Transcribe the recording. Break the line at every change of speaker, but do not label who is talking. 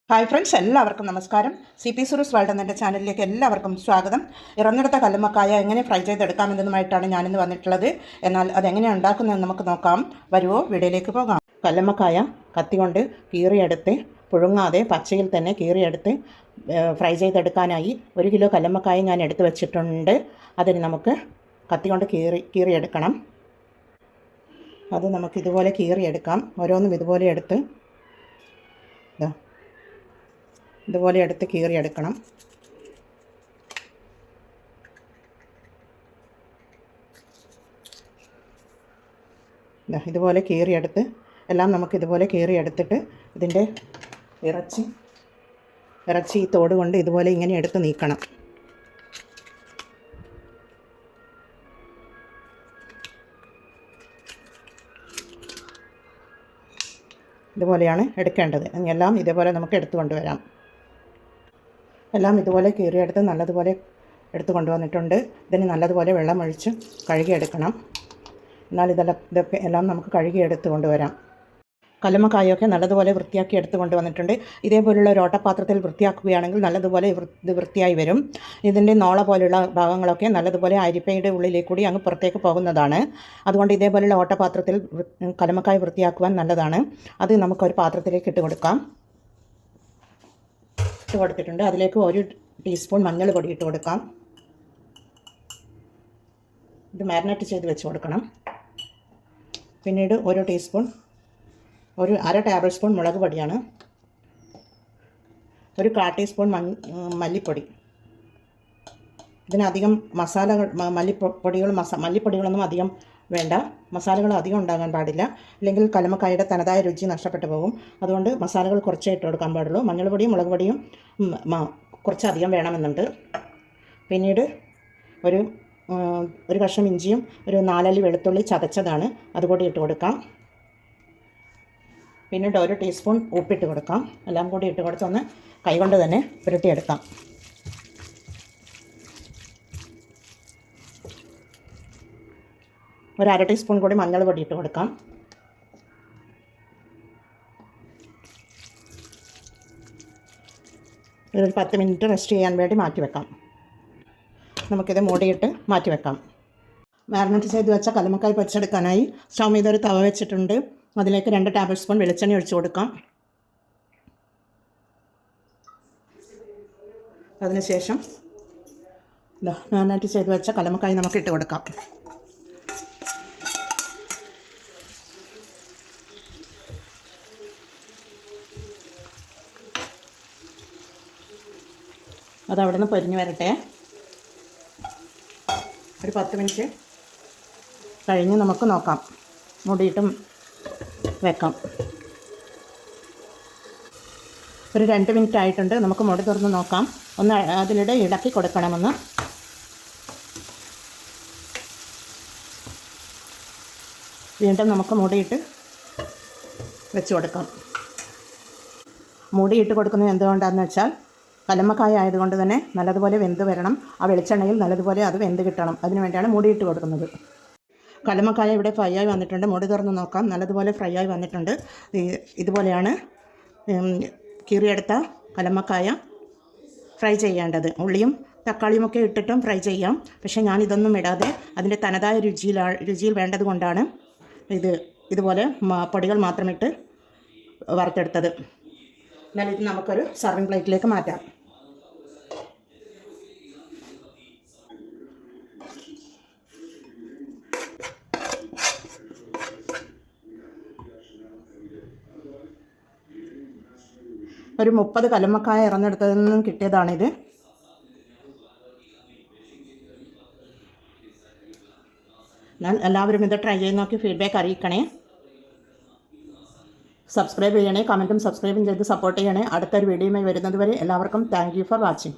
Hi friends, എല്ലാവർക്കും നമസ്കാരം. C P സുരസ് world എന്ന എൻ്റെ ചാനലിലേക്ക് എല്ലാവർക്കും സ്വാഗതം. ഇറന്നെടുത്ത കല്ലുമ്മക്കായ എങ്ങനെ ഫ്രൈ ചെയ്തെടുക്കാമെന്നതുമായിട്ടാണ് ഞാനിന്ന് വന്നിട്ടുള്ളത്. എന്നാൽ അതെങ്ങനെയാണ് ഉണ്ടാക്കുന്നതെന്ന് നമുക്ക് നോക്കാം. വരുവോ, വീഡിയോയിലേക്ക് പോകാം. കല്ലുമ്മക്കായ കത്തി കൊണ്ട് കീറിയെടുത്ത് പുഴുങ്ങാതെ പച്ചയിൽ തന്നെ കീറിയെടുത്ത് ഫ്രൈ ചെയ്തെടുക്കാനായി 1 കിലോ കല്ലുമ്മക്കായ ഞാൻ എടുത്ത് വെച്ചിട്ടുണ്ട്. അതിന് നമുക്ക് കത്തി കൊണ്ട് കീറിയെടുക്കണം. അത് നമുക്കിതുപോലെ കീറിയെടുക്കാം. ഓരോന്നും ഇതുപോലെ എടുത്ത് ഇതുപോലെ എടുത്ത് കീറിയെടുക്കണം. ഇതുപോലെ കീറിയെടുത്ത് എല്ലാം നമുക്കിതുപോലെ കീറിയെടുത്തിട്ട് ഇതിൻ്റെ ഇറച്ചി ഈ തോട് കൊണ്ട് ഇതുപോലെ ഇങ്ങനെ എടുത്ത് നീക്കണം. ഇതുപോലെയാണ് എടുക്കേണ്ടത്. എല്ലാം ഇതേപോലെ നമുക്ക് എടുത്തു കൊണ്ടുവരാം. എല്ലാം ഇതുപോലെ കീറിയെടുത്ത് നല്ലതുപോലെ എടുത്തു കൊണ്ടുവന്നിട്ടുണ്ട്. ഇതിന് നല്ലതുപോലെ വെള്ളമൊഴിച്ച് കഴുകിയെടുക്കണം. എന്നാൽ ഇതൊക്കെ എല്ലാം നമുക്ക് കഴുകിയെടുത്ത് കൊണ്ടുവരാം. കല്ലുമ്മക്കായൊക്കെ നല്ലതുപോലെ വൃത്തിയാക്കി എടുത്ത് കൊണ്ടുവന്നിട്ടുണ്ട്. ഇതേപോലുള്ള ഒരു ഓട്ടപാത്രത്തിൽ വൃത്തിയാക്കുകയാണെങ്കിൽ നല്ലതുപോലെ ഇത് വൃത്തിയായി വരും. ഇതിൻ്റെ നോള പോലുള്ള ഭാഗങ്ങളൊക്കെ നല്ലതുപോലെ അരിപ്പയുടെ ഉള്ളിലേക്ക് കൂടി അങ്ങ് പുറത്തേക്ക് പോകുന്നതാണ്. അതുകൊണ്ട് ഇതേപോലുള്ള ഓട്ടപാത്രത്തിൽ കല്ലുമ്മക്കായ വൃത്തിയാക്കുവാൻ നല്ലതാണ്. അത് നമുക്കൊരു പാത്രത്തിലേക്ക് ഇട്ട് കൊടുക്കാം. ഇട്ട് കൊടുത്തിട്ടുണ്ട്. അതിലേക്ക് 1 ടീസ്പൂൺ മഞ്ഞൾ പൊടി ഇട്ട് കൊടുക്കാം. ഇത് മാരിനേറ്റ് ചെയ്ത് വെച്ച് കൊടുക്കണം. പിന്നീട് 1 ടീസ്പൂൺ, 1/2 ടേബിൾ സ്പൂൺ മുളക് പൊടിയാണ്, 1 കാൽ ടീസ്പൂൺ മല്ലിപ്പൊടി. ഇതിനധികം മല്ലിപ്പൊടികളൊന്നും അധികം വേണ്ട. മസാലകൾ അധികം ഉണ്ടാകാൻ പാടില്ല, അല്ലെങ്കിൽ കല്ലുമ്മക്കായയുടെ തനതായ രുചി നഷ്ടപ്പെട്ടു പോകും. അതുകൊണ്ട് മസാലകൾ കുറച്ചേ ഇട്ട് കൊടുക്കാൻ പാടുള്ളൂ. മഞ്ഞൾപ്പൊടിയും മുളക് പൊടിയും കുറച്ചധികം വേണമെന്നുണ്ട്. പിന്നീട് ഒരു കഷ്ണം ഇഞ്ചിയും 4 അല്ലി വെളുത്തുള്ളി ചതച്ചതാണ്, അതുകൂടി ഇട്ട് കൊടുക്കാം. പിന്നീട് 1 ടീസ്പൂൺ ഉപ്പിട്ട് കൊടുക്കാം. എല്ലാം കൂടി ഇട്ട് കൊടുത്തൊന്ന് കൈകൊണ്ട് തന്നെ പുരട്ടിയെടുക്കാം. ഒരു 1/2 ടീസ്പൂൺ കൂടി മഞ്ഞൾ പൊടി ഇട്ട് കൊടുക്കാം. ഒരു 10 മിനിറ്റ് റെസ്റ്റ് ചെയ്യാൻ വേണ്ടി മാറ്റി വെക്കാം. നമുക്കിത് മൂടിയിട്ട് മാറ്റി വെക്കാം. മാരിനേറ്റ് ചെയ്ത് വെച്ച കല്ലുമ്മക്കായ പൊരിച്ചെടുക്കാനായി സ്റ്റൗ మీద ഒരു തവ വെച്ചിട്ടുണ്ട്. അതിലേക്ക് 2 ടേബിൾ സ്പൂൺ വെളിച്ചെണ്ണ ഒഴിച്ചു കൊടുക്കാം. അതിനുശേഷം മാരിനേറ്റ് ചെയ്ത് വെച്ച കല്ലുമ്മക്കായ നമുക്ക് ഇട്ട് കൊടുക്കാം. അതവിടെ നിന്ന് പൊരിഞ്ഞ് വരട്ടെ. ഒരു 10 മിനിറ്റ് കഴിഞ്ഞ് നമുക്ക് നോക്കാം. മൂടിയിട്ടും വെക്കാം. ഒരു 2 മിനിറ്റ് ആയിട്ടുണ്ട്. നമുക്ക് മൂടി തുറന്ന് നോക്കാം. ഒന്ന് അതിനിടെ ഇളക്കി കൊടുക്കണമെന്ന്. വീണ്ടും നമുക്ക് മൂടിയിട്ട് വെച്ച് കൊടുക്കാം. മൂടിയിട്ട് കൊടുക്കുന്നത് എന്തുകൊണ്ടാണെന്ന് വെച്ചാൽ കല്ലുമ്മക്കായ ആയതുകൊണ്ട് തന്നെ നല്ലതുപോലെ വെന്ത് വരണം. ആ വെളിച്ചെണ്ണയിൽ നല്ലതുപോലെ അത് വെന്ത് കിട്ടണം. അതിന് വേണ്ടിയാണ് മൂടിയിട്ട് കൊടുക്കുന്നത്. കല്ലുമ്മക്കായ ഇവിടെ ഫ്രൈ ആയി വന്നിട്ടുണ്ട്. മൂടി തുറന്ന് നോക്കാം. നല്ലതുപോലെ ഫ്രൈ ആയി വന്നിട്ടുണ്ട്. ഇതുപോലെയാണ് കീറിയെടുത്ത കല്ലുമ്മക്കായ ഫ്രൈ ചെയ്യേണ്ടത്. ഉള്ളിയും തക്കാളിയുമൊക്കെ ഇട്ടിട്ടും ഫ്രൈ ചെയ്യാം. പക്ഷേ ഞാനിതൊന്നും ഇടാതെ അതിൻ്റെ തനതായ രുചിയിൽ വേണ്ടത് കൊണ്ടാണ് ഇതുപോലെ പൊടികൾ മാത്രമിട്ട് വറുത്തെടുത്തത്. എന്നാൽ ഇത് നമുക്കൊരു സർവിങ് പ്ലേറ്റിലേക്ക് മാറ്റാം. ഒരു 30 കല്ലുമ്മക്കായ ഇറന്നെടുത്തതിൽ നിന്നും കിട്ടിയതാണിത്. ഞാൻ എല്ലാവരും ഇത് ട്രൈ ചെയ്ത് നോക്കി ഫീഡ്ബാക്ക് അറിയിക്കണേ. സബ്സ്ക്രൈബ് ചെയ്യണേ. കമൻറ്റും സബ്സ്ക്രൈബും ചെയ്ത് സപ്പോർട്ട് ചെയ്യണേ. അടുത്തൊരു വീഡിയോയുമായി വരുന്നത് വരെ എല്ലാവർക്കും താങ്ക് യു ഫോർ വാച്ചിങ്.